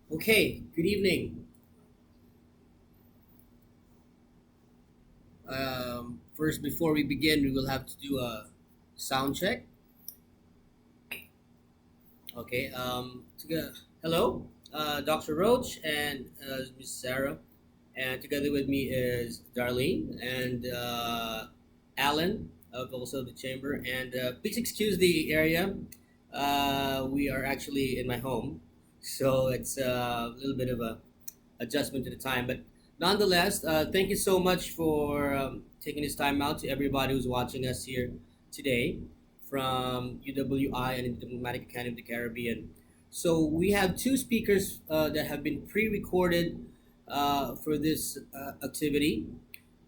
Okay, good evening. First, before we begin, we will have to do a sound check. Okay. Hello, Dr. Roach and Miss Sarah, and together with me is Darlene and Alan of also the chamber. And please excuse the area. We are actually in my home, so it's a little bit of a adjustment to the time. But nonetheless, thank you so much for taking this time out to everybody who's watching us here today from UWI and the Diplomatic Academy of the Caribbean. So we have two speakers that have been pre-recorded for this activity.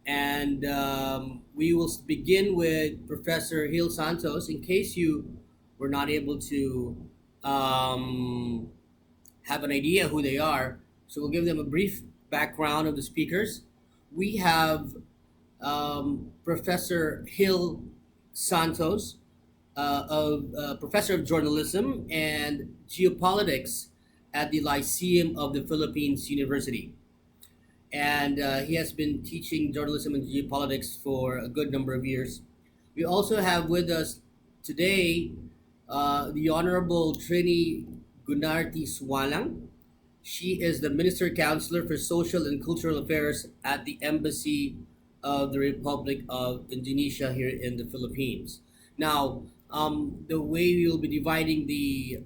And we will begin with Professor Hill Santos. In case you were not able to um, have an idea who they are. So we'll give them a brief background of the speakers. We have Professor Hill Santos, of Professor of Journalism and Geopolitics at the Lyceum of the Philippines University. And he has been teaching journalism and geopolitics for a good number of years. We also have with us today the Honorable Trini Gunarti Sualang. She is the Minister Counsellor for Social and Cultural Affairs at the Embassy of the Republic of Indonesia here in the Philippines. Now, the way we will be dividing the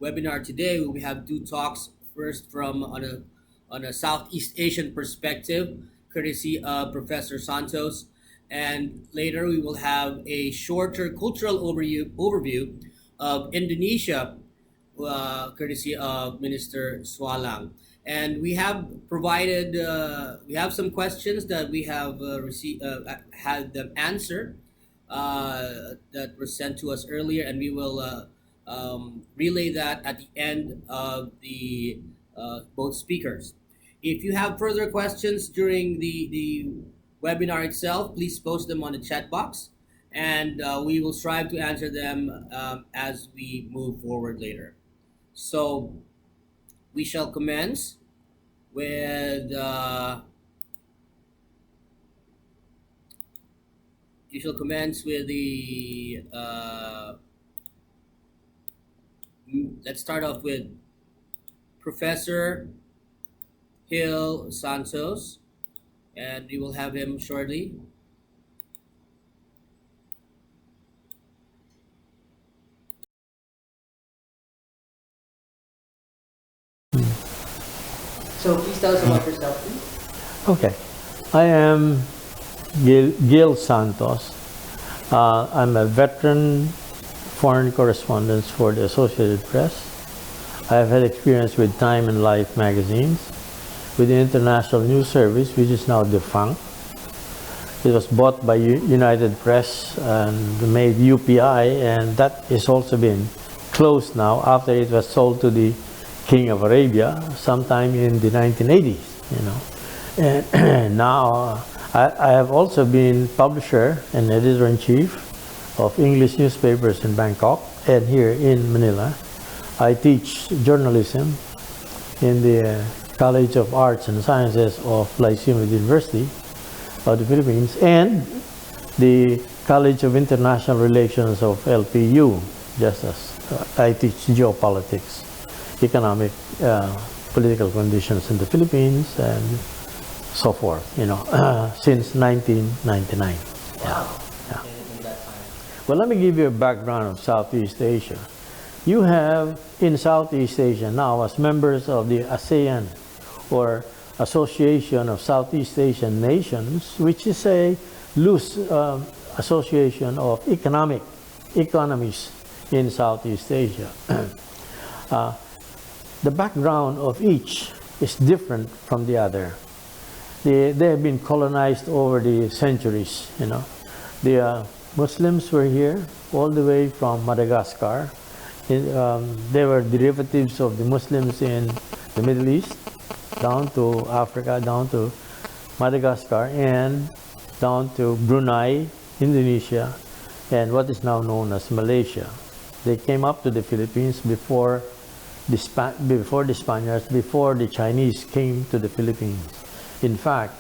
webinar today, we have two talks. First, from on a Southeast Asian perspective, courtesy of Professor Santos, and later we will have a shorter cultural overview of Indonesia, courtesy of Minister Sualang. And we have provided, we have some questions that we have had them answer that were sent to us earlier, and we will relay that at the end of the both speakers. If you have further questions during the webinar itself, please post them on the chat box, and we will strive to answer them as we move forward later. So we shall commence with the let's start off with Professor Hill Santos, and we will have him shortly. So please tell us about yourself, please. Okay, I am Gil Santos. I'm a veteran foreign correspondent for the Associated Press. I have had experience with Time and Life magazines, with the International News Service, which is now defunct. It was bought by United Press and made UPI, and that is also been closed now after it was sold to the King of Arabia sometime in the 1980s, And now I have also been publisher and editor-in-chief of English newspapers in Bangkok and here in Manila. I teach journalism in the College of Arts and Sciences of Lyceum University of the Philippines and the College of International Relations of LPU, just as I teach geopolitics, economic, political conditions in the Philippines and so forth, since 1999. Wow. Yeah. In that time. Well, let me give you a background of Southeast Asia. You have in Southeast Asia now, as members of the ASEAN, or Association of Southeast Asian Nations, which is a loose association of economies in Southeast Asia. The background of each is different from the other. They have been colonized over the centuries, The Muslims were here all the way from Madagascar. They were derivatives of the Muslims in the Middle East, down to Africa, down to Madagascar, and down to Brunei, Indonesia, and what is now known as Malaysia. They came up to the Philippines before before the Spaniards, before the Chinese came to the Philippines. In fact,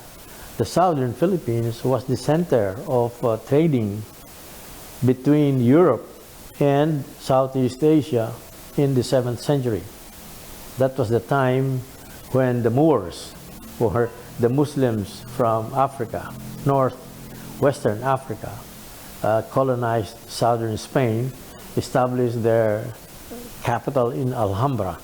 the southern Philippines was the center of trading between Europe and Southeast Asia in the 7th century. That was the time when the Moors, or the Muslims from Africa, northwestern Africa, colonized southern Spain, established their capital in Alhambra,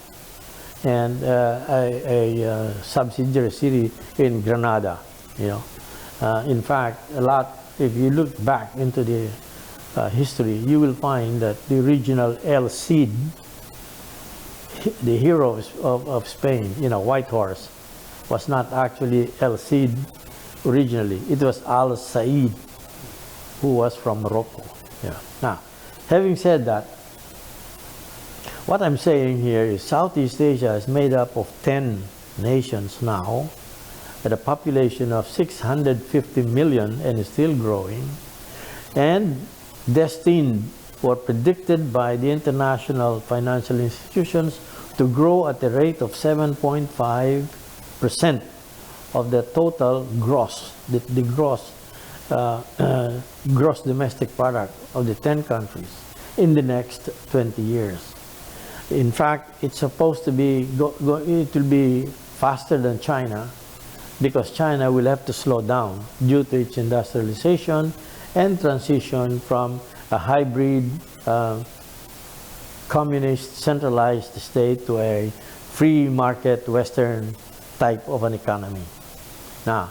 and a subsidiary city in Granada. In fact, if you look back into the history, you will find that the original El Cid, the hero of Spain, White Horse, was not actually El Cid originally. It was Al Said, who was from Morocco. Now, having said that, what I'm saying here is Southeast Asia is made up of 10 nations now, at a population of 650 million and is still growing, and destined or predicted by the international financial institutions to grow at a rate of 7.5% of the total gross, the gross domestic product of the 10 countries in the next 20 years. In fact, it's supposed to be, it will be faster than China, because China will have to slow down due to its industrialization and transition from a hybrid communist centralized state to a free market Western type of an economy. Now,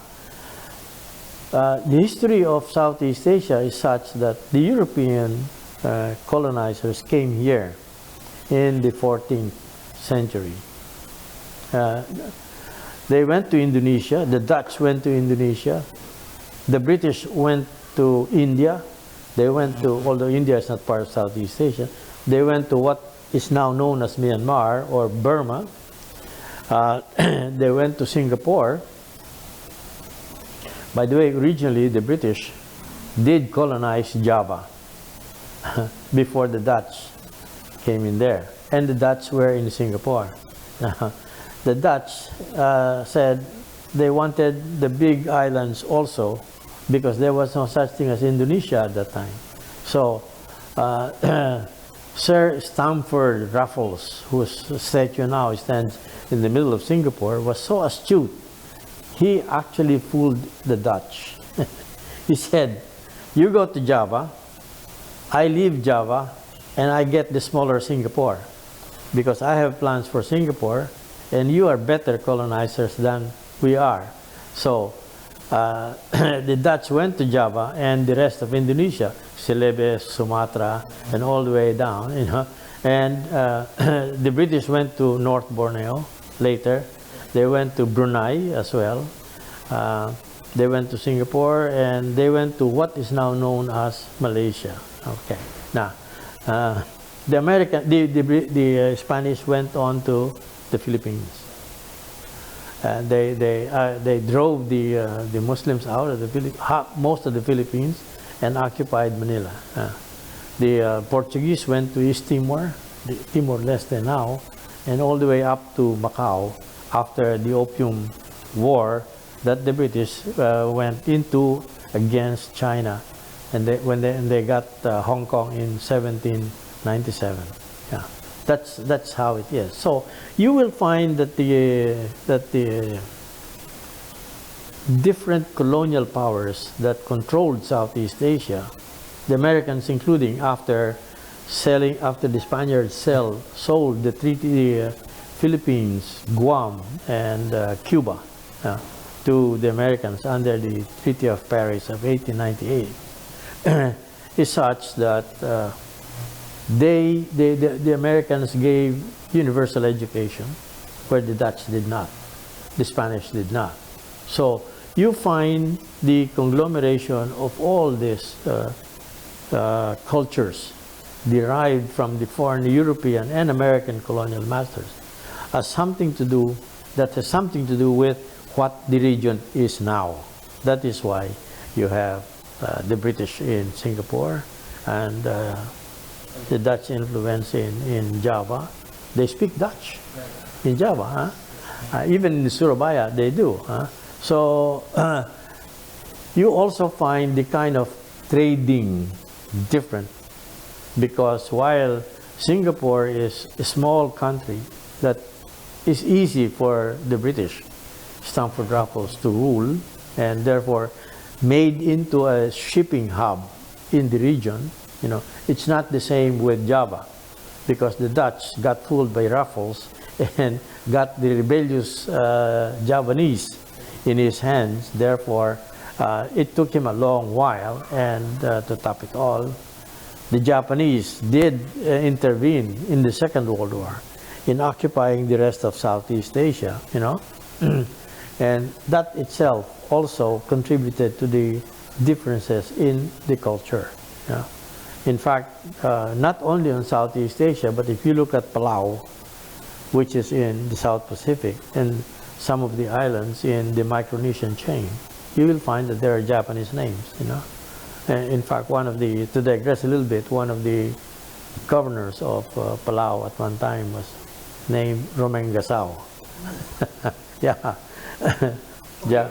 the history of Southeast Asia is such that the European colonizers came here in the 14th century. They went to Indonesia, the Dutch went to Indonesia, the British went to India, they went to, although India is not part of Southeast Asia, they went to what is now known as Myanmar or Burma, they went to Singapore. By the way, originally the British did colonize Java before the Dutch came in there, and the Dutch were in Singapore. The Dutch said they wanted the big islands also, because there was no such thing as Indonesia at that time. So Sir Stamford Raffles, whose statue now stands in the middle of Singapore, was so astute, he actually fooled the Dutch. He said, you go to Java, I leave Java, and I get the smaller Singapore, because I have plans for Singapore, and you are better colonizers than we are. So the Dutch went to Java and the rest of Indonesia, Celebes, Sumatra, and all the way down, and the British went to North Borneo later. They went to Brunei as well. They went to Singapore, and they went to what is now known as Malaysia. Okay. Now, the Spanish went on to the Philippines. They drove the Muslims out of most of the Philippines and occupied Manila. The Portuguese went to East Timor, Timor-Leste now, and all the way up to Macau after the Opium War that the British went into against China, and when they got Hong Kong in 1797. Yeah. That's how it is. So you will find that the different colonial powers that controlled Southeast Asia, the Americans including, after the Spaniards sold the Philippines, Guam, and Cuba to the Americans under the Treaty of Paris of 1898, is such that the Americans gave universal education, where the Dutch did not, the Spanish did not. So you find the conglomeration of all these cultures derived from the foreign European and American colonial masters has something to do with what the region is now. That is why you have the British in Singapore, and the Dutch influence in Java, They speak Dutch in Java. Even in Surabaya, they do. So you also find the kind of trading different, because while Singapore is a small country that is easy for the British Stamford Raffles to rule, and therefore made into a shipping hub in the region, it's not the same with Java, because the Dutch got fooled by Raffles and got the rebellious Javanese in his hands. Therefore, it took him a long while, and to top it all, the Japanese did intervene in the Second World War in occupying the rest of Southeast Asia, and that itself also contributed to the differences in the culture. In fact, not only on Southeast Asia, but if you look at Palau, which is in the South Pacific, and some of the islands in the Micronesian chain, you will find that there are Japanese names. In fact, to digress a little bit, one of the governors of Palau at one time was named Romengasao. Yeah.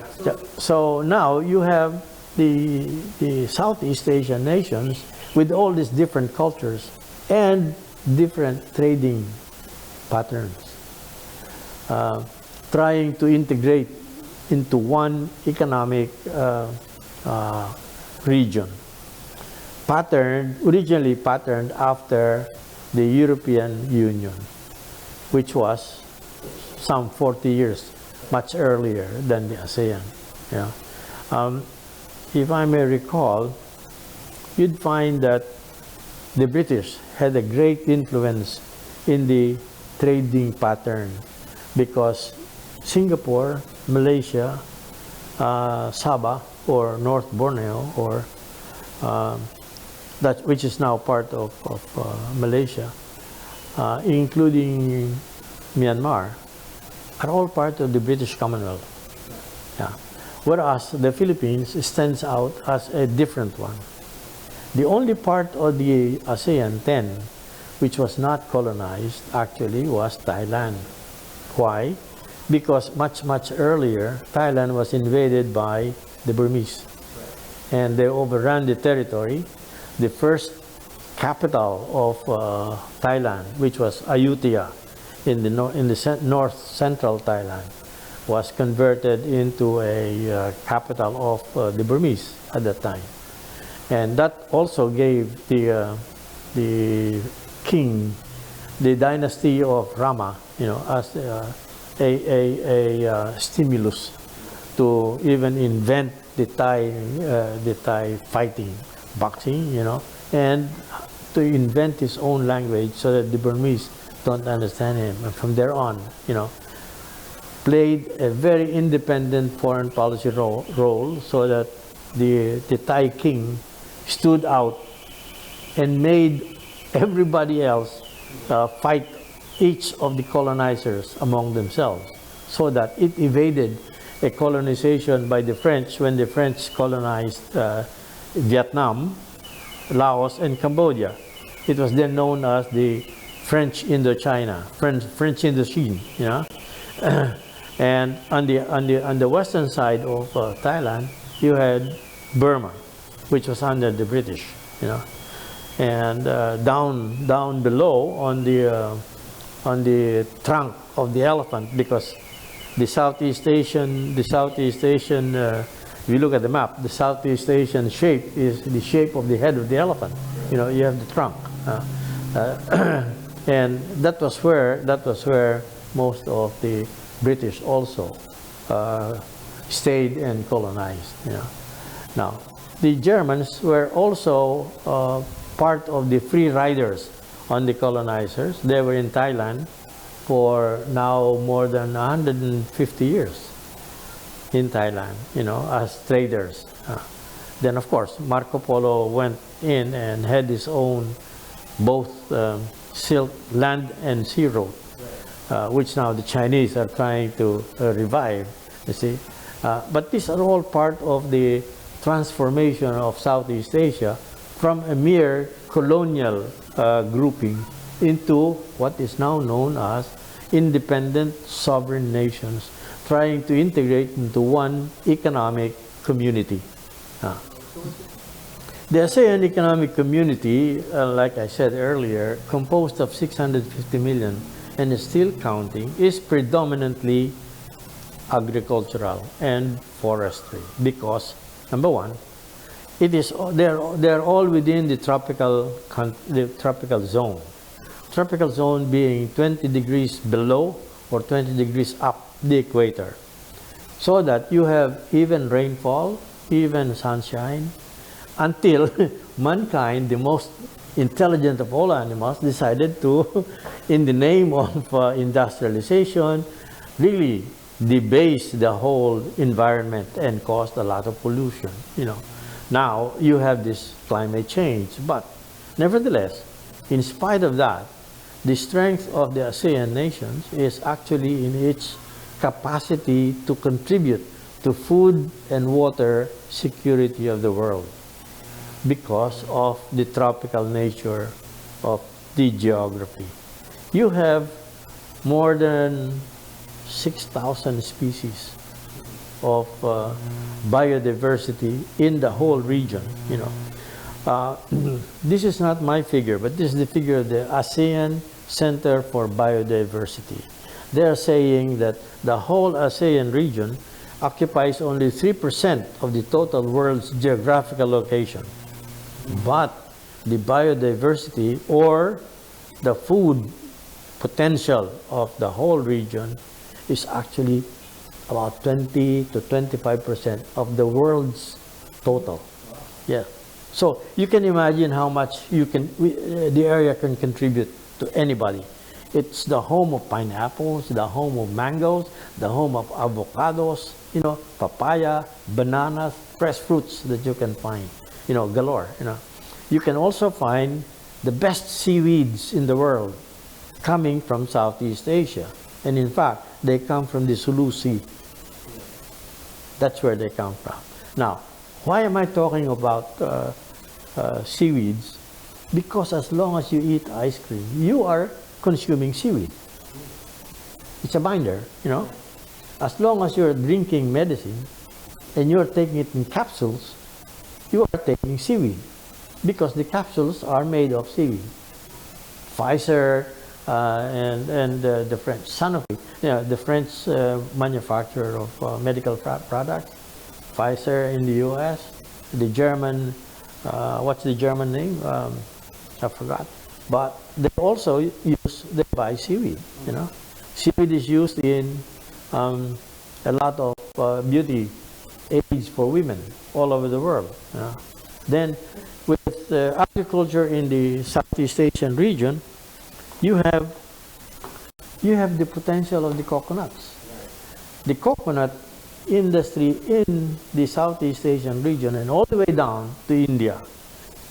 So now you have the Southeast Asian nations with all these different cultures and different trading patterns, trying to integrate into one economic region, originally patterned after the European Union, which was some 40 years, much earlier than the ASEAN. If I may recall, you'd find that the British had a great influence in the trading pattern, because Singapore, Malaysia, Sabah, or North Borneo, or which is now part of Malaysia, including Myanmar, are all part of the British Commonwealth. Whereas the Philippines stands out as a different one. The only part of the ASEAN 10 which was not colonized actually was Thailand. Why? Because much earlier, Thailand was invaded by the Burmese, and they overran the territory. The first capital of Thailand, which was Ayutthaya in the north central Thailand, was converted into a capital of the Burmese at that time, and that also gave the king, the dynasty of Rama, as a stimulus to even invent the Thai fighting, boxing, and to invent his own language so that the Burmese don't understand him. And from there on, played a very independent foreign policy role so that the Thai king stood out and made everybody else fight each of the colonizers among themselves, so that it evaded a colonization by the French when the French colonized Vietnam, Laos, and Cambodia. It was then known as the French Indochina, French Indochine, and on the western side of Thailand, you had Burma, which was under the British, and down below on the trunk of the elephant, because the Southeast Asian, if you look at the map, the Southeast Asian shape is the shape of the head of the elephant. You have the trunk, and that was where most of the British also stayed and colonized. Now, the Germans were also part of the free riders on the colonizers. They were in Thailand for now more than 150 years in Thailand, as traders. Then, of course, Marco Polo went in and had his own both silk land and sea road, which now the Chinese are trying to revive, you see. But these are all part of the transformation of Southeast Asia from a mere colonial grouping into what is now known as independent sovereign nations trying to integrate into one economic community. The ASEAN Economic Community, like I said earlier, composed of 650 million and is still counting, is predominantly agricultural and forestry because, number one, they're all within the tropical zone. Tropical zone being 20 degrees below or 20 degrees up the equator. So that you have even rainfall, even sunshine, until mankind, the most intelligent of all animals, decided to, in the name of industrialization, really debase the whole environment and caused a lot of pollution. Now you have this climate change, but nevertheless, in spite of that, the strength of the ASEAN nations is actually in its capacity to contribute to food and water security of the world because of the tropical nature of the geography. You have more than 6,000 species of biodiversity in the whole region. This is not my figure, but this is the figure of the ASEAN Center for Biodiversity. They are saying that the whole ASEAN region occupies only 3% of the total world's geographical location. But the biodiversity or the food potential of the whole region is actually about 20 to 25% of the world's total. Yeah. So you can imagine how much the area can contribute to anybody. It's the home of pineapples, the home of mangoes, the home of avocados, papaya, bananas, fresh fruits that you can find, galore. You can also find the best seaweeds in the world coming from Southeast Asia. And in fact, they come from the Sulu Sea. That's where they come from. Now, why am I talking about seaweeds? Because as long as you eat ice cream, you are consuming seaweed. It's a binder, As long as you're drinking medicine and you're taking it in capsules, you are taking seaweed because the capsules are made of seaweed. Pfizer and the French Sanofi, the French manufacturer of medical products, Pfizer in the U.S., the German, what's the German name? I forgot. But they also they buy seaweed. Seaweed is used in a lot of beauty aids for women all over the world. Then with agriculture in the Southeast Asian region, you have the potential of the coconuts. The coconut industry in the Southeast Asian region and all the way down to India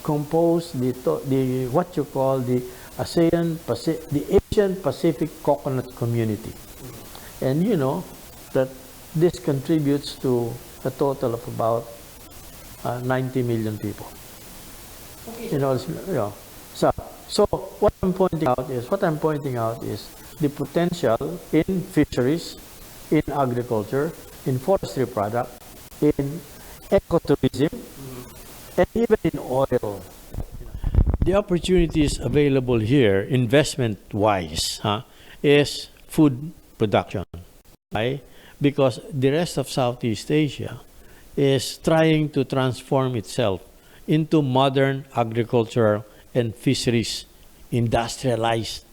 compose the what you call the Asian Pacific Coconut Community. And you know that this contributes to a total of about 90 million people. Okay. So what I'm pointing out is the potential in fisheries, in agriculture, in forestry product, in ecotourism, and even in oil. The opportunities available here, investment-wise, is food production. Why? Because the rest of Southeast Asia is trying to transform itself into modern agricultural and fisheries industrialized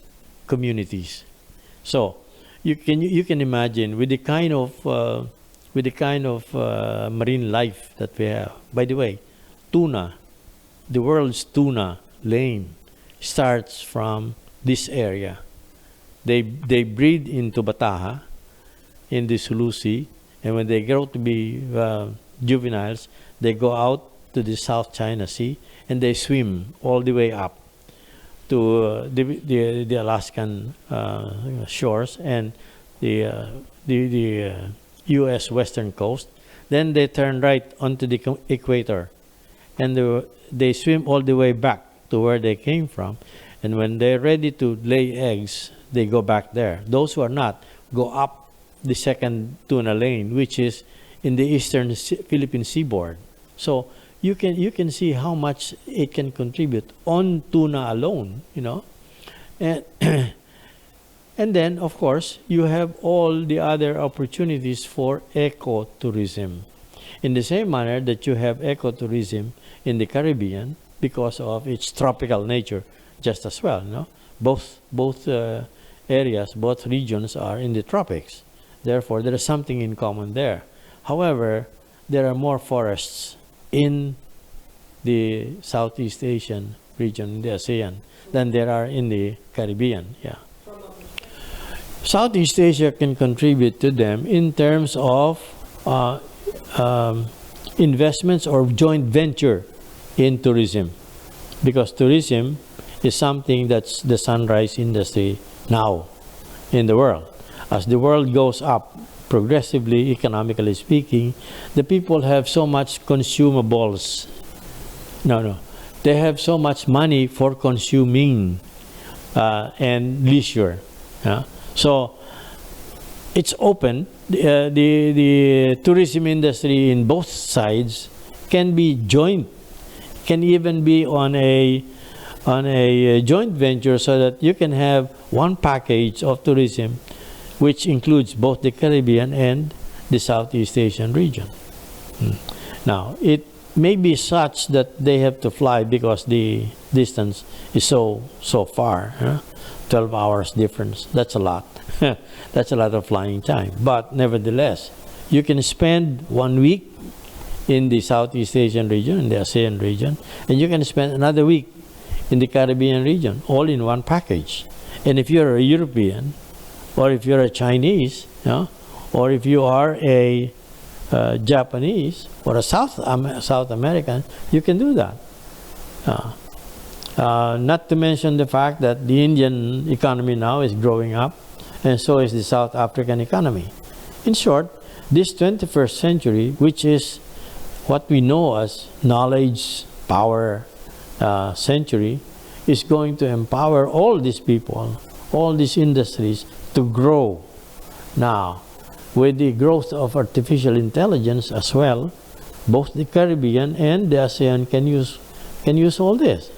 communities. So you can imagine with the kind of marine life that we have. By the way, tuna, the world's tuna lane starts from this area. They breed into Bataha in the Sulu Sea, and when they grow to be juveniles, they go out to the South China Sea and they swim all the way up to the Alaskan shores and the U.S. western coast. Then they turn right onto the equator, and they swim all the way back to where they came from, And when they're ready to lay eggs, they go back there. Those who are not go up the second tuna lane, which is in the eastern Philippine seaboard. So you can see how much it can contribute on tuna alone, you know. And and then, of course, you have all the other opportunities for ecotourism. In the same manner that you have ecotourism in the Caribbean because of its tropical nature, just as well, you know. Both areas, both regions are in the tropics. Therefore, there is something in common there. However, there are more forests in the Southeast Asian region, in the ASEAN, than there are in the Caribbean. Yeah. Southeast Asia can contribute to them in terms of investments or joint venture in tourism, because tourism is something that's the sunrise industry now in the world. As the world goes up progressively, economically speaking, the people have so much consumables. No. They have so much money for consuming and leisure. Yeah? So it's open. The tourism industry in both sides can be joint, can even be on a joint venture, so that you can have one package of tourism which includes both the Caribbean and the Southeast Asian region. Now, it may be such that they have to fly because the distance is so far. 12 hours difference. That's a lot. That's a lot of flying time. But nevertheless, you can spend 1 week in the Southeast Asian region, in the ASEAN region, and you can spend another week in the Caribbean region, all in one package. And if you're a European, or if you're a Chinese, or if you are a Japanese or a South American, you can do that. Not to mention the fact that the Indian economy now is growing up, and so is the South African economy. In short, this 21st century, which is what we know as knowledge, power century, is going to empower all these people, all these industries to grow. Now, with the growth of artificial intelligence as well, both the Caribbean and the ASEAN can use all this.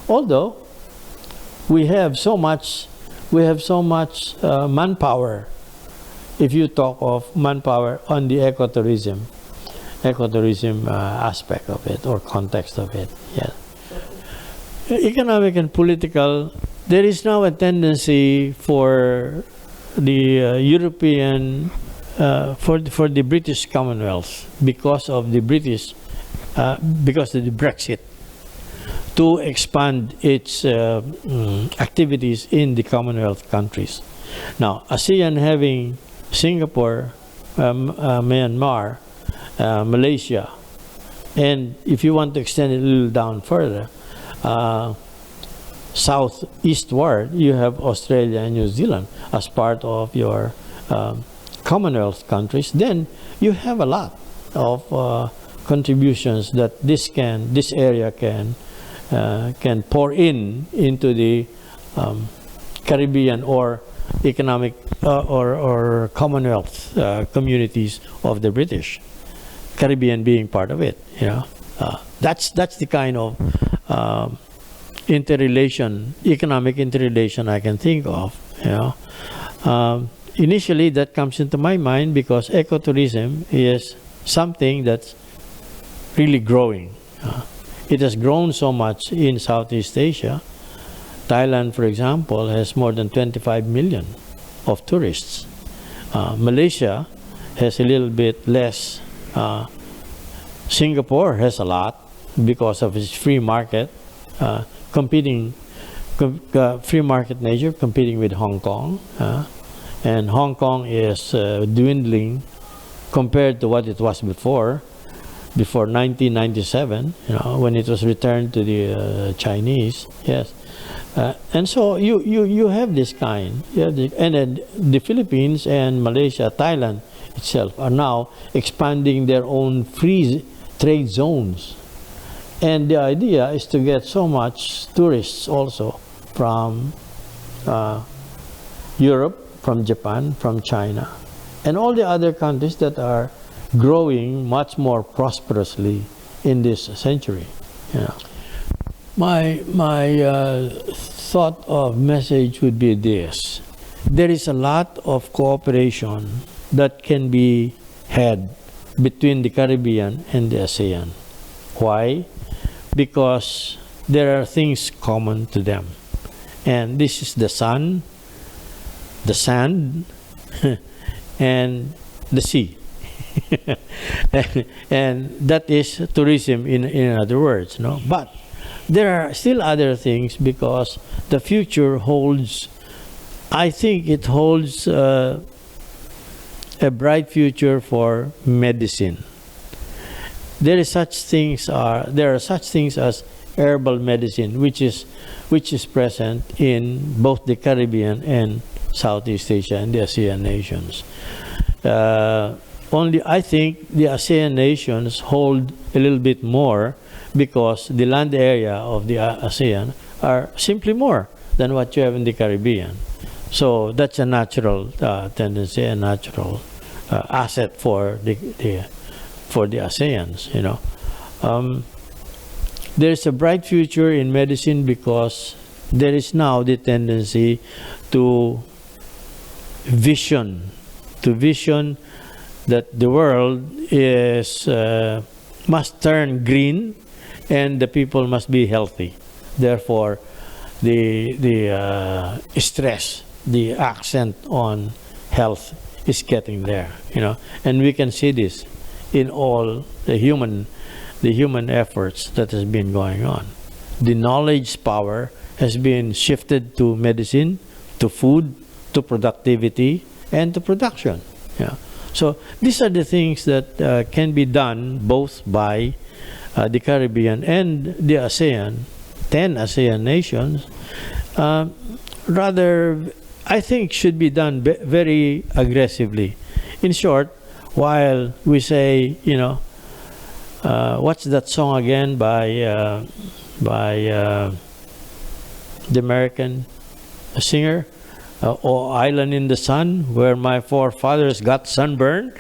Although we have so much manpower. If you talk of manpower on the ecotourism aspect of it, or context of it, yeah. Economic and political, there is now a tendency for the European, for the British Commonwealth, because of the Brexit, to expand its activities in the Commonwealth countries. Now, ASEAN having Singapore, Myanmar, Malaysia, and if you want to extend it a little down further, southeastward, you have Australia and New Zealand as part of your Commonwealth countries. Then you have a lot of contributions that this area can pour into the Caribbean or economic or Commonwealth communities of the British, Caribbean being part of it. That's the kind of economic interrelation I can think of. Initially, that comes into my mind because ecotourism is something that's really growing. It has grown so much in Southeast Asia. Thailand, for example, has more than 25 million of tourists. Malaysia has a little bit less. Singapore has a lot because of its free market, free market nature, competing with Hong Kong. And Hong Kong is dwindling compared to what it was before 1997, when it was returned to the Chinese. Yes. And so you have this kind. And then the Philippines and Malaysia, Thailand itself are now expanding their own free trade zones. And the idea is to get so much tourists also from uh, Europe, from Japan, from China, and all the other countries that are growing much more prosperously in this century. You know. My thought of message would be this: there is a lot of cooperation that can be had between the Caribbean and the ASEAN. Why? Because there are things common to them, and this is the sun, the sand, and the sea. And that is tourism in other words, no? But there are still other things because the future holds, I think it holds a bright future for medicine. There are such things as herbal medicine, which is present in both the Caribbean and Southeast Asia and the ASEAN nations. Only I think the ASEAN nations hold a little bit more because the land area of the ASEAN are simply more than what you have in the Caribbean. So that's a natural tendency, a natural asset for the ASEANs. You know, there's a bright future in medicine because there is now the tendency to vision that the world is must turn green and the people must be healthy. Therefore, the stress, the accent on health is getting there, you know, and we can see this in all the human efforts that has been going on. The knowledge power has been shifted to medicine, to food, to productivity, and to production. Yeah. So these are the things that can be done both by the Caribbean and the ASEAN, 10 ASEAN nations. Rather, I think should be done very aggressively. In short, while we say, you know, what's that song again by the American singer? Oh, Island in the Sun, where my forefathers got sunburned.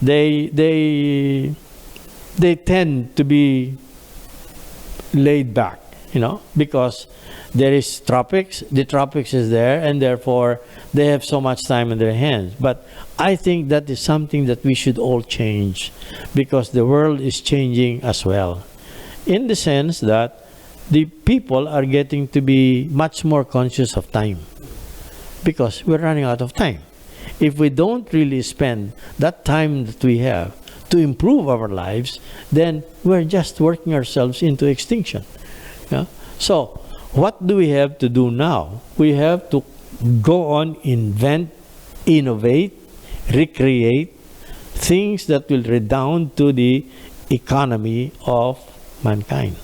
they tend to be laid back, you know, because there is tropics, the tropics is there, and therefore they have so much time in their hands. But I think that is something that we should all change, because the world is changing as well, in the sense that the people are getting to be much more conscious of time, because we're running out of time. If we don't really spend that time that we have to improve our lives, then we're just working ourselves into extinction. Yeah? So what do we have to do now? We have to go on, invent, innovate, recreate things that will redound to the economy of mankind,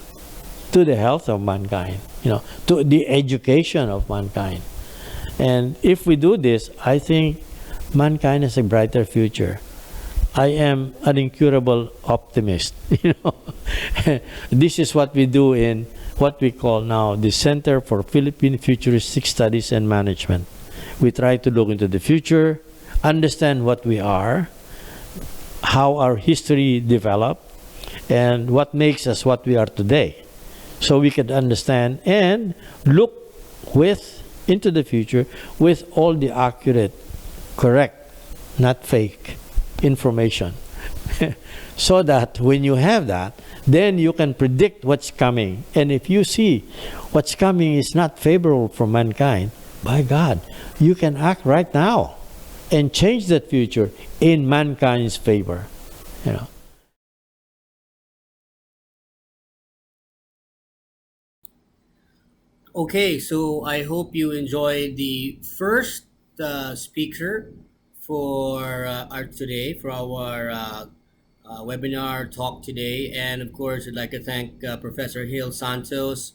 to the health of mankind, you know, to the education of mankind. And if we do this, I think mankind has a brighter future. I am an incurable optimist. You know, this is what we do in what we call now the Center for Philippine Futuristic Studies and Management. We try to look into the future, understand what we are, how our history developed, and what makes us what we are today, so we can understand and look into the future with all the accurate, correct, not fake information. So that when you have that, then you can predict what's coming. And if you see what's coming is not favorable for mankind, by God, you can act right now and change that future in mankind's favor. You know. Okay, so I hope you enjoyed the first speaker for our today, for our webinar talk today. And of course, I'd like to thank Professor Hill Santos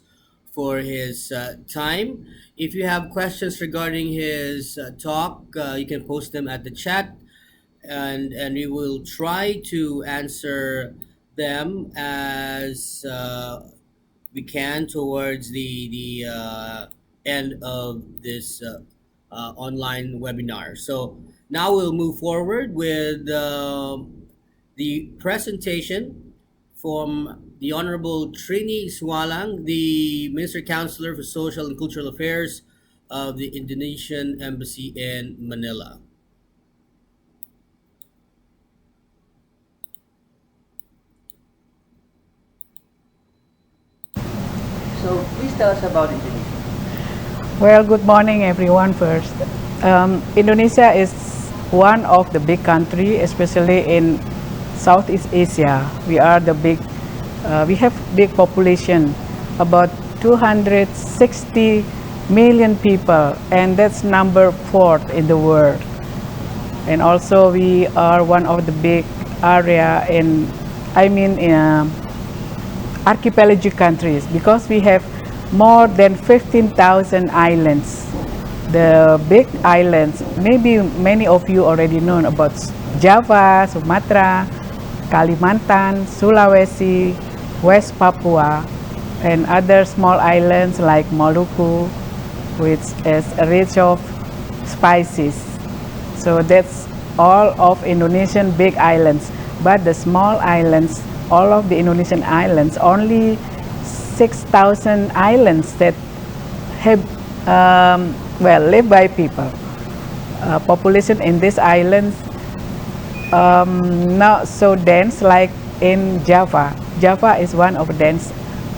for his time. If you have questions regarding his talk, you can post them at the chat, and we will try to answer them as we can towards the end of this online webinar. So now we'll move forward with the presentation from the Honorable Trini Sualang, the Minister Counsellor for Social and Cultural Affairs of the Indonesian Embassy in Manila. So please tell us about Indonesia. Well, good morning everyone first. Indonesia is one of the big country, especially in Southeast Asia. We are the big, we have big population, about 260 million people, and that's number 4th in the world. And also we are one of the big area in, archipelagic countries, because we have more than 15,000 islands. The big islands, maybe many of you already know about Java, Sumatra, Kalimantan, Sulawesi, West Papua, and other small islands like Maluku, which is rich of spices. So that's all of Indonesian big islands. But the small islands, all of the Indonesian islands, only 6,000 islands that have, live by people. Population in these islands not so dense like in Java. Java is one of the dense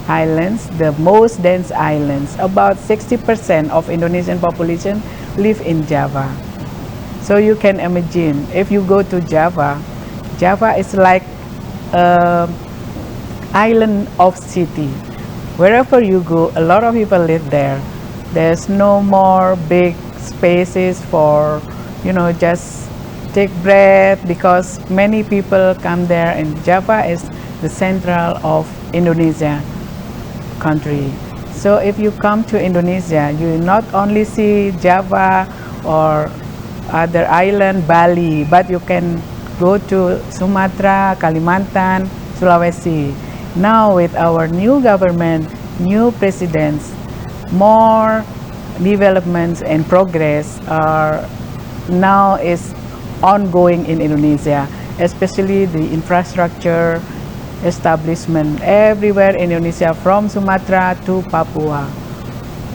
islands, the most dense islands. About 60% of Indonesian population live in Java. So you can imagine, if you go to Java, Java is like island of city. Wherever you go, a lot of people live there. There's no more big spaces for, just take breath, because many people come there, and Java is the central of Indonesia country. So if you come to Indonesia, you not only see Java or other island, Bali, but you can go to Sumatra, Kalimantan, Sulawesi. Now with our new government, new presidents, more developments and progress are now is ongoing in Indonesia, especially the infrastructure establishment everywhere in Indonesia, from Sumatra to Papua.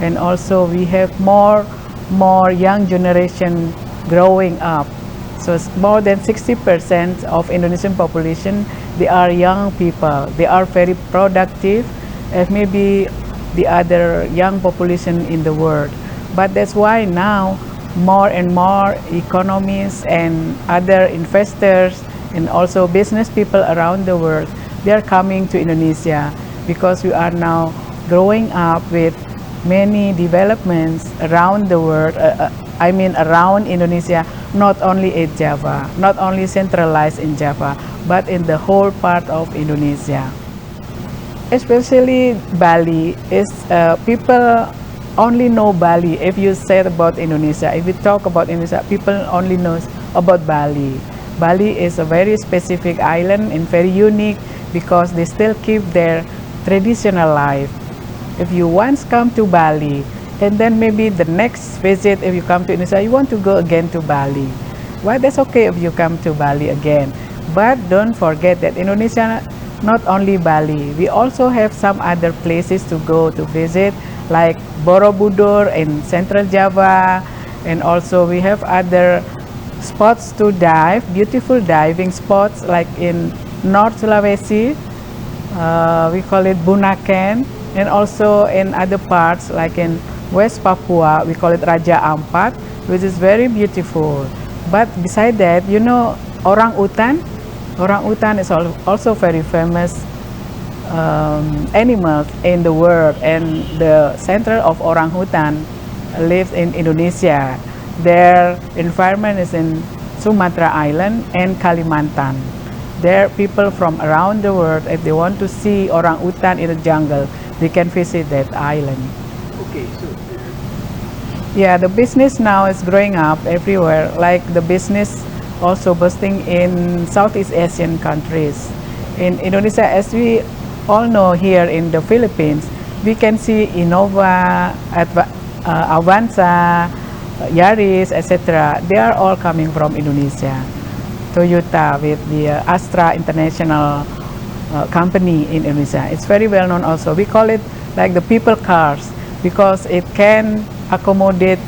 And also we have more young generation growing up. So more than 60% of Indonesian population, they are young people. They are very productive, as maybe the other young population in the world. But that's why now more and more economists and other investors and also business people around the world, they are coming to Indonesia, because we are now growing up with many developments around the world, around Indonesia, not only in Java, not only centralized in Java, but in the whole part of Indonesia. Especially Bali is, people only know Bali. If you said about Indonesia, if you talk about Indonesia, people only know about Bali. Bali is a very specific island and very unique, because they still keep their traditional life. If you once come to Bali, and then maybe the next visit, if you come to Indonesia, you want to go again to Bali, well, that's okay if you come to Bali again. But don't forget that Indonesia, not only Bali, we also have some other places to go to visit, like Borobudur in Central Java, and also we have other spots to dive, beautiful diving spots like in North Sulawesi, we call it Bunaken, and also in other parts like in West Papua, we call it Raja Ampat, which is very beautiful. But beside that, orang utan. Orang utan is also very famous animal in the world, and the center of orang hutan lives in Indonesia. Their environment is in Sumatra Island and Kalimantan. There, people from around the world, if they want to see orang utan in the jungle, they can visit that island. Okay, so yeah, the business now is growing up everywhere, like the business also boosting in Southeast Asian countries. In Indonesia, as we all know, here in the Philippines, we can see Innova, Avanza, Yaris, etc. They are all coming from Indonesia. Toyota with the Astra International company in Indonesia. It's very well known also. We call it like the people cars because it can accommodate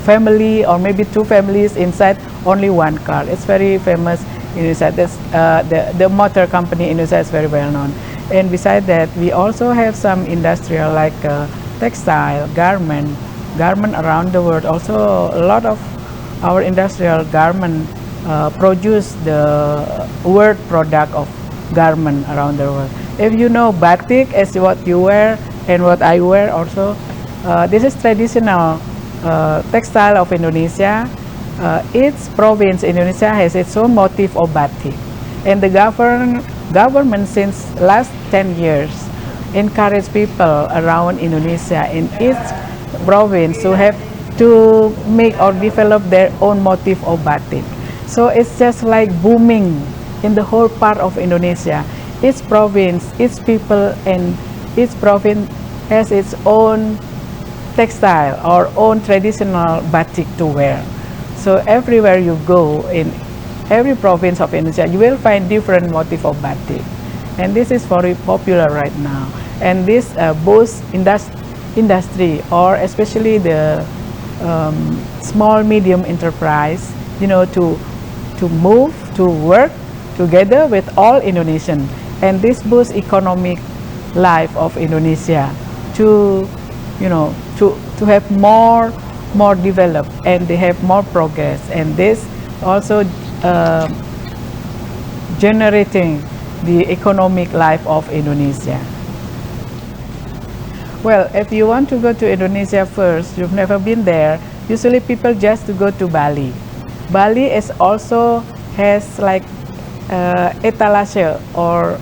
family or maybe two families inside only one car. It's very famous in Indonesia. The motor company in Indonesia is very well known. And besides that, we also have some industrial like textile, garment around the world. Also, a lot of our industrial garment produce the world product of garment around the world. If you know batik as what you wear and what I wear also, this is traditional textile of Indonesia. Each province in Indonesia has its own motif of batik, and the government since last 10 years encourage people around Indonesia in each province to make or develop their own motif of batik. So it's just like booming in the whole part of Indonesia. Each province, each people, and each province has its own textile or own traditional batik to wear. So everywhere you go in every province of Indonesia, you will find different motif of batik, and this is very popular right now. And this boosts industry, or especially the small medium enterprise, to move to work together with all Indonesian, and this boosts economic life of Indonesia to have more developed, and they have more progress, and this also generating the economic life of Indonesia. Well, if you want to go to Indonesia first, you've never been there, usually people just to go to Bali. Bali is also has like etalase or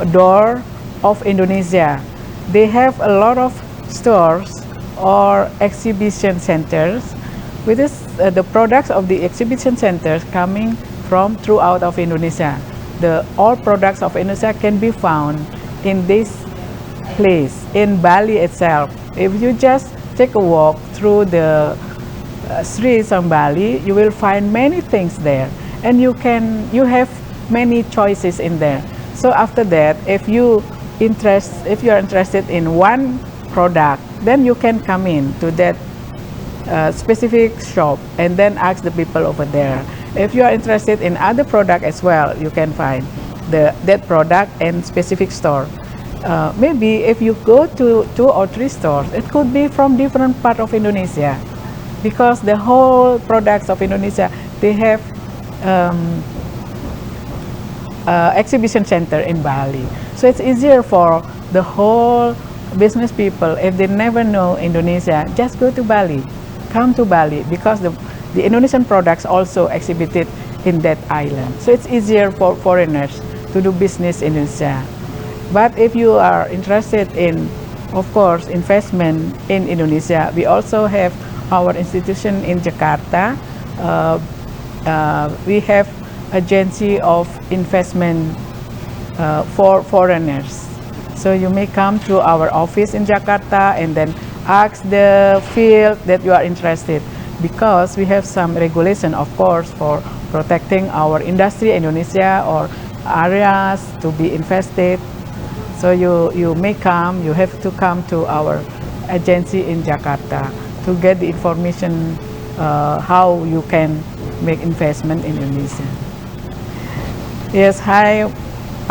door of Indonesia. They have a lot of stores or exhibition centers, with this, the products of the exhibition centers coming from throughout of Indonesia. All products of Indonesia can be found in this place in Bali itself. If you just take a walk through the streets of Bali, you will find many things there, and you have many choices in there. So after that, if you are interested in one product, then you can come in to that specific shop and then ask the people over there. If you are interested in other product as well, you can find that product in specific store. Maybe if you go to 2 or 3 stores, it could be from different part of Indonesia, because the whole products of Indonesia, they have exhibition center in Bali. So it's easier for the whole business people, if they never know Indonesia, just go to Bali, come to Bali, because the Indonesian products also exhibited in that island. So it's easier for foreigners to do business in Indonesia. But if you are interested in, of course, investment in Indonesia, we also have our institution in Jakarta. We have agency of investment for foreigners. So you may come to our office in Jakarta and then ask the field that you are interested, because we have some regulation, of course, for protecting our industry in Indonesia or areas to be invested. So you may come, you have to come to our agency in Jakarta to get the information how you can make investment in Indonesia. Yes, hi,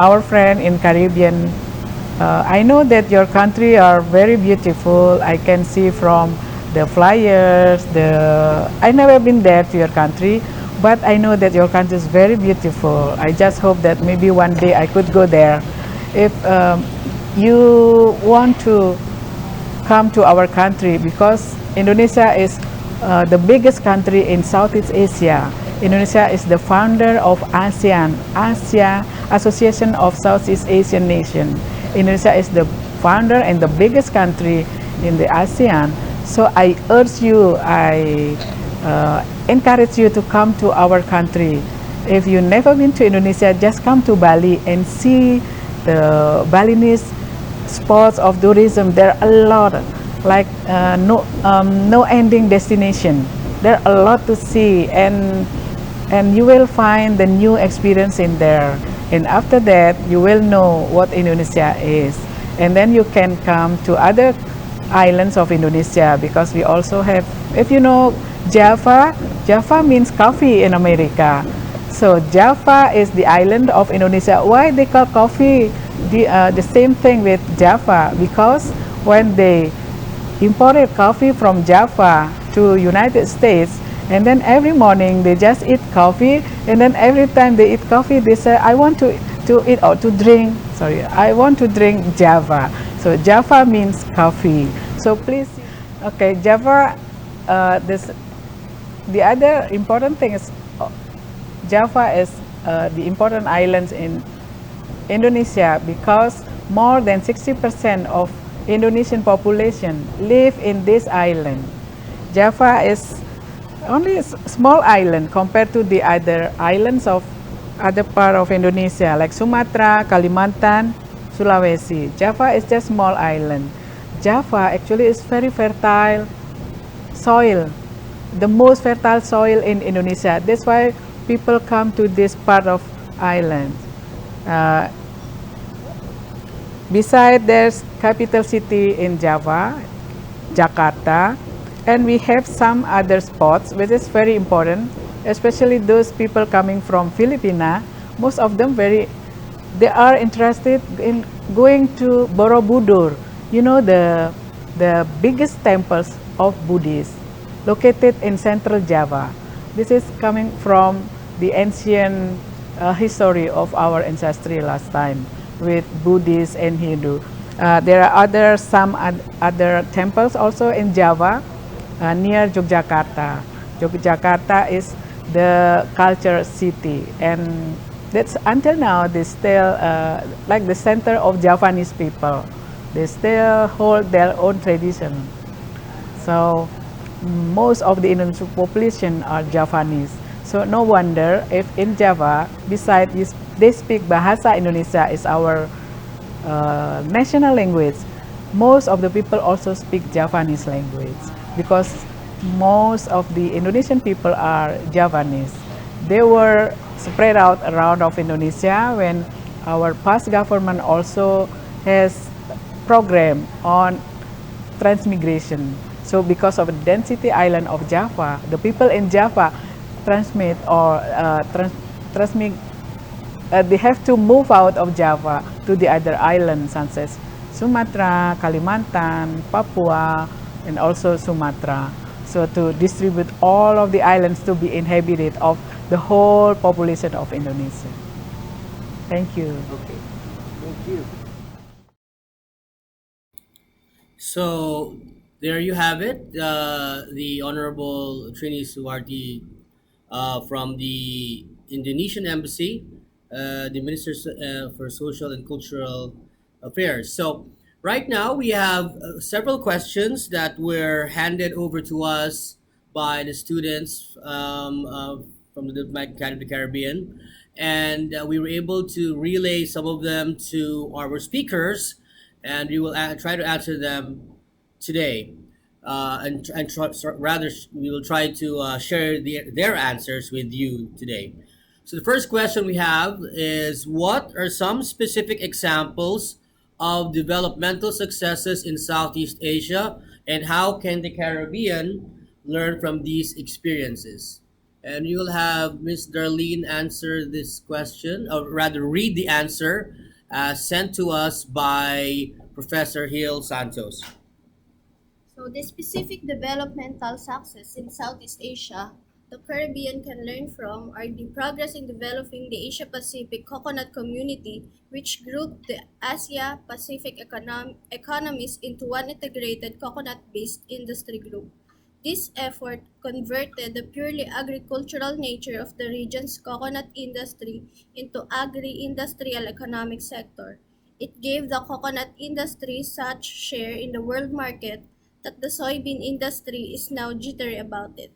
our friend in Caribbean. I know that your country are very beautiful. I can see from the flyers. I never been there to your country, but I know that your country is very beautiful. I just hope that maybe one day I could go there. If you want to come to our country, because Indonesia is the biggest country in Southeast Asia. Indonesia is the founder of ASEAN, Asia Association of Southeast Asian Nations. Indonesia is the founder and the biggest country in the ASEAN. So I urge you, I encourage you to come to our country If you never been to Indonesia, just come to Bali and see the Balinese spots of tourism. There are a lot, like no ending destination. There are a lot to see, and you will find the new experience in there. And after that, you will know what Indonesia is, and then you can come to other islands of Indonesia, because we also have, if you know Java, Java means coffee in America. So Java is the island of Indonesia. Why they call coffee the same thing with Java? Because when they imported coffee from Java to United States, and then every morning they just eat coffee, and then every time they eat coffee they say, I want to eat or to drink, sorry, I want to drink Java. So Java means coffee. So please, okay, Java, this, the other important thing is Java is the important islands in Indonesia, because more than 60% of Indonesian population live in this island. Java is only a small island compared to the other islands of other part of Indonesia, like Sumatra, Kalimantan, Sulawesi. Java is just small island. Java actually is very fertile soil, the most fertile soil in Indonesia. That's why people come to this part of island. Uh, Beside, there's capital city in Java, Jakarta, and we have some other spots which is very important, especially those people coming from Filipina. Most of them they are interested in going to Borobudur. You know, the biggest temples of Buddhists located in central Java. This is coming from the ancient history of our ancestry last time with Buddhists and Hindu. There are some other temples also in Java near Yogyakarta. Yogyakarta is the culture city, and that's until now they still like the center of Javanese people. They still hold their own tradition. So most of the Indonesian population are Javanese. So no wonder if in Java, besides they speak Bahasa Indonesia is our national language, most of the people also speak Javanese language, because most of the Indonesian people are Javanese. They were spread out around of Indonesia when our past government also has program on transmigration. So because of the density island of Java, the people in Java transmit or transmit, they have to move out of Java to the other islands such as Sumatra, Kalimantan, Papua, and also Sumatra. So to distribute all of the islands to be inhabited of the whole population of Indonesia. Thank you. Okay. Thank you. So there you have it. The Honorable Trini Suwardi from the Indonesian Embassy, the Minister for Social and Cultural Affairs. So right now we have several questions that were handed over to us by the students from the Diplomatic Academy of the Caribbean, and we were able to relay some of them to our speakers, and we will try to answer them today. Rather, we will try to share their answers with you today. So the first question we have is, what are some specific examples of developmental successes in Southeast Asia, and how can the Caribbean learn from these experiences? And you will have Miss Darlene answer this question, or rather read the answer sent to us by Professor Hill Santos. So, the specific developmental success in Southeast Asia the Caribbean can learn from are the progress in developing the Asia Pacific Coconut Community, which grouped the Asia Pacific economies into one integrated coconut based industry group. This effort converted the purely agricultural nature of the region's coconut industry into agri-industrial economic sector. It gave the coconut industry such share in the world market that the soybean industry is now jittery about it.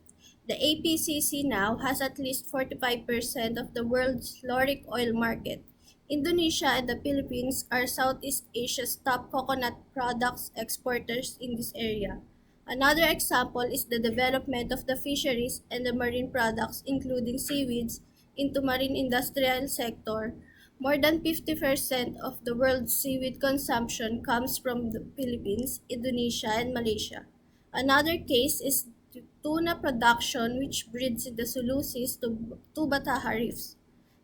The APCC now has at least 45% of the world's lauric oil market. Indonesia and the Philippines are Southeast Asia's top coconut products exporters in this area. Another example is the development of the fisheries and the marine products including seaweeds into marine industrial sector. More than 50% of the world's seaweed consumption comes from the Philippines, Indonesia, and Malaysia. Another case is tuna production which breeds in the Sulusis to Bataha reefs.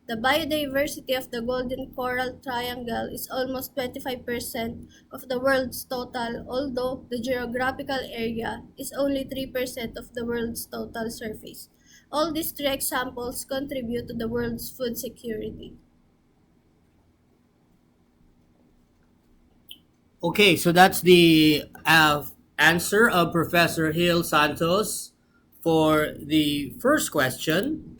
The biodiversity of the Golden Coral Triangle is almost 25% of the world's total, although the geographical area is only 3% of the world's total surface. All these three examples contribute to the world's food security. Okay, so that's the answer of Professor Hill Santos for the first question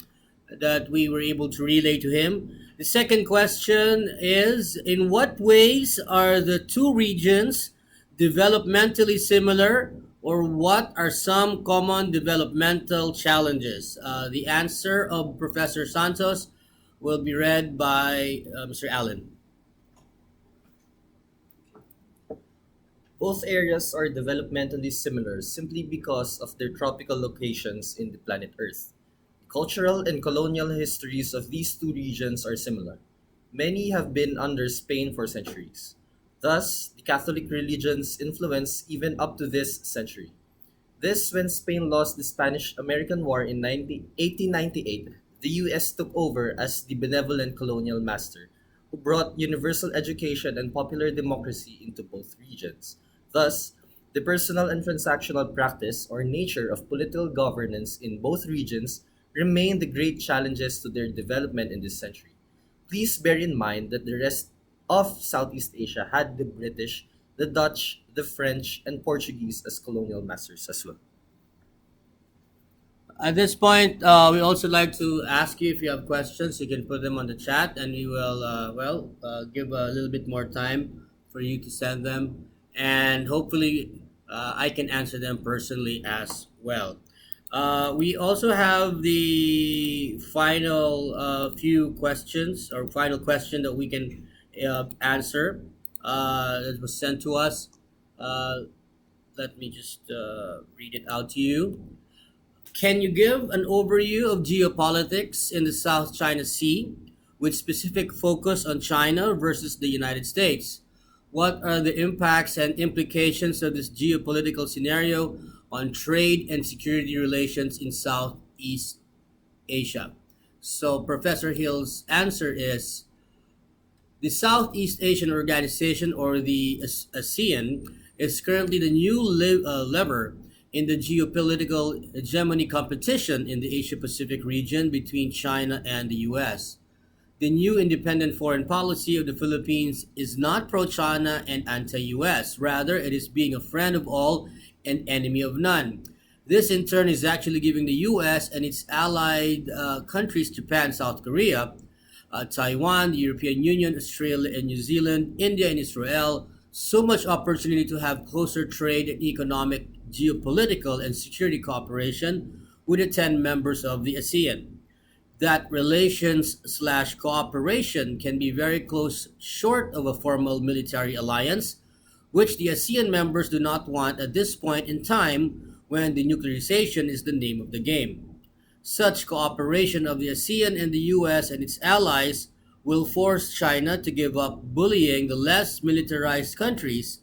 that we were able to relay to him. The second question is: in what ways are the two regions developmentally similar, or what are some common developmental challenges? The answer of Professor Santos will be read by Mr. Allen. Both areas are developmentally similar simply because of their tropical locations in the planet Earth. The cultural and colonial histories of these two regions are similar. Many have been under Spain for centuries. Thus, the Catholic religion's influence even up to this century. This when Spain lost the Spanish-American War in 1898, the US took over as the benevolent colonial master, who brought universal education and popular democracy into both regions. Thus, the personal and transactional practice or nature of political governance in both regions remain the great challenges to their development in this century. Please bear in mind that the rest of Southeast Asia had the British, the Dutch, the French, and Portuguese as colonial masters as well. At this point, we also like to ask you if you have questions. You can put them on the chat, and we will, give a little bit more time for you to send them, and hopefully, I can answer them personally as well. We also have the final few questions or final question that we can answer that was sent to us. Uh, Let me just read it out to you. Can you give an overview of geopolitics in the South China Sea with specific focus on China versus the United States? What are the impacts and implications of this geopolitical scenario on trade and security relations in Southeast Asia? So, Professor Hill's answer is: the Southeast Asian Organization, or the ASEAN, is currently the new lever in the geopolitical hegemony competition in the Asia Pacific region between China and the US. The new independent foreign policy of the Philippines is not pro China and anti US. Rather, it is being a friend of all and enemy of none. This, in turn, is actually giving the US and its allied countries, Japan, South Korea, Taiwan, the European Union, Australia and New Zealand, India and Israel, so much opportunity to have closer trade and economic, geopolitical, and security cooperation with the 10 members of the ASEAN. That relations slash cooperation can be very close short of a formal military alliance, which the ASEAN members do not want at this point in time when denuclearization is the name of the game. Such cooperation of the ASEAN and the US and its allies will force China to give up bullying the less militarized countries,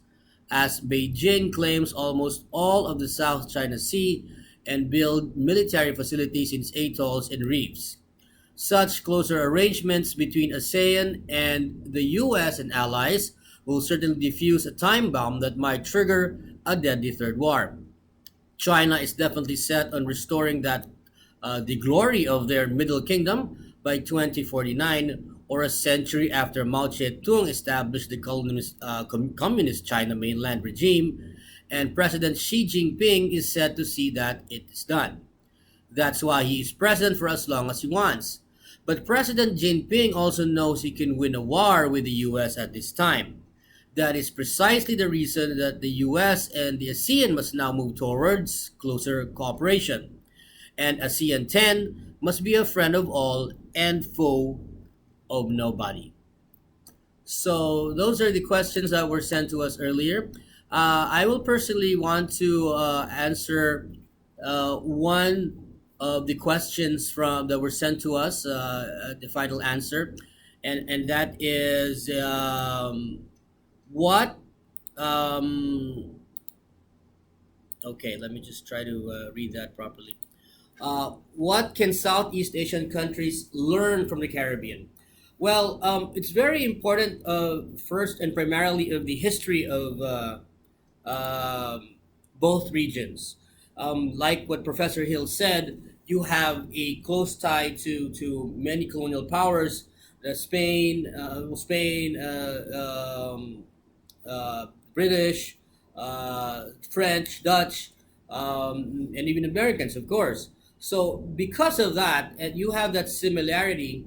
as Beijing claims almost all of the South China Sea and build military facilities in its atolls and reefs. Such closer arrangements between ASEAN and the US and allies will certainly defuse a time bomb that might trigger a deadly third war. China is definitely set on restoring the glory of their Middle Kingdom by 2049, or a century after Mao Zedong established the communist China mainland regime, and President Xi Jinping is said to see that it is done. That's why he is president for as long as he wants. But President Jinping also knows he can win a war with the US at this time. That is precisely the reason that the US and the ASEAN must now move towards closer cooperation. And ASEAN 10 must be a friend of all and foe of nobody. So those are the questions that were sent to us earlier. I will personally want to answer one of the questions from that were sent to us, the final answer, and that is what. Um, okay, let me just try to read that properly. What can Southeast Asian countries learn from the Caribbean? Well, it's very important, first and primarily, of the history of um, both regions. Like what Professor Hill said, you have a close tie to many colonial powers, Spain, British, French, Dutch, and even Americans, of course. So because of that, and you have that similarity,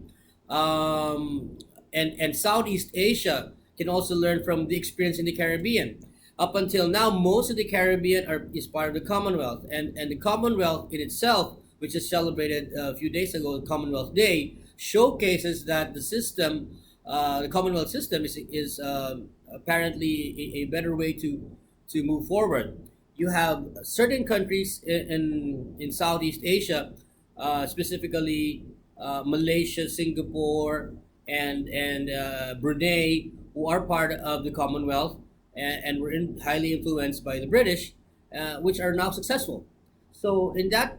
um, and Southeast Asia can also learn from the experience in the Caribbean. Up until now, most of the Caribbean is part of the Commonwealth, and the Commonwealth in itself, which is celebrated a few days ago, Commonwealth Day, showcases that the Commonwealth system is apparently a better way to move forward. You have certain countries in Southeast Asia, specifically Malaysia, Singapore, and Brunei, who are part of the Commonwealth and were highly influenced by the British, which are now successful. So in that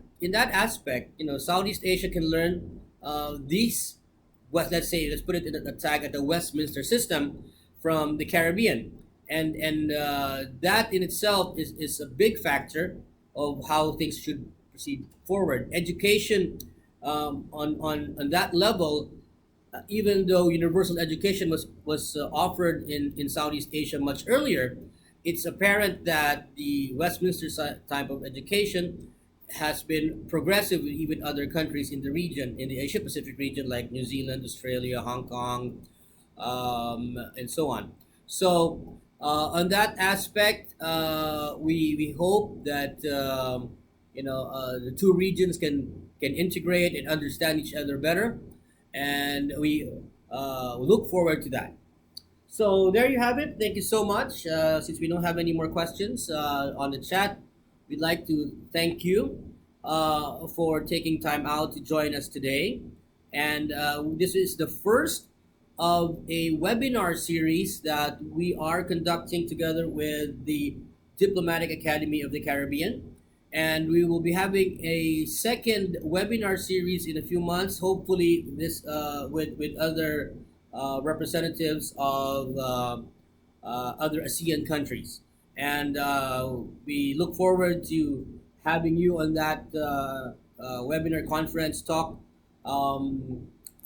aspect, Southeast Asia can learn these. Let's say, let's put it in a tag at the Westminster system from the Caribbean, and that in itself is a big factor of how things should proceed forward. Education, on that level, even though universal education was offered in Southeast Asia much earlier, it's apparent that the Westminster type of education has been progressive with even other countries in the region, in the Asia Pacific region, like New Zealand, Australia, Hong Kong, and so on. So on that aspect, we hope that the two regions can integrate and understand each other better, and we look forward to that. So there you have it. Thank you so much. Since we don't have any more questions on the chat, we'd like to thank you for taking time out to join us today. And this is the first of a webinar series that we are conducting together with the Diplomatic Academy of the Caribbean. And we will be having a second webinar series in a few months, hopefully this with other representatives of other ASEAN countries. And we look forward to having you on that webinar conference talk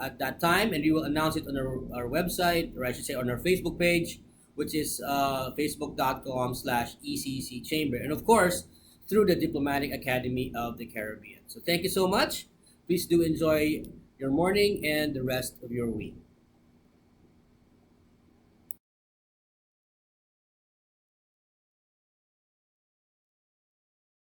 at that time, and we will announce it on our website, or I should say on our Facebook page, which is facebook.com/ECC Chamber, and of course through the Diplomatic Academy of the Caribbean. So thank you so much. Please do enjoy your morning and the rest of your week.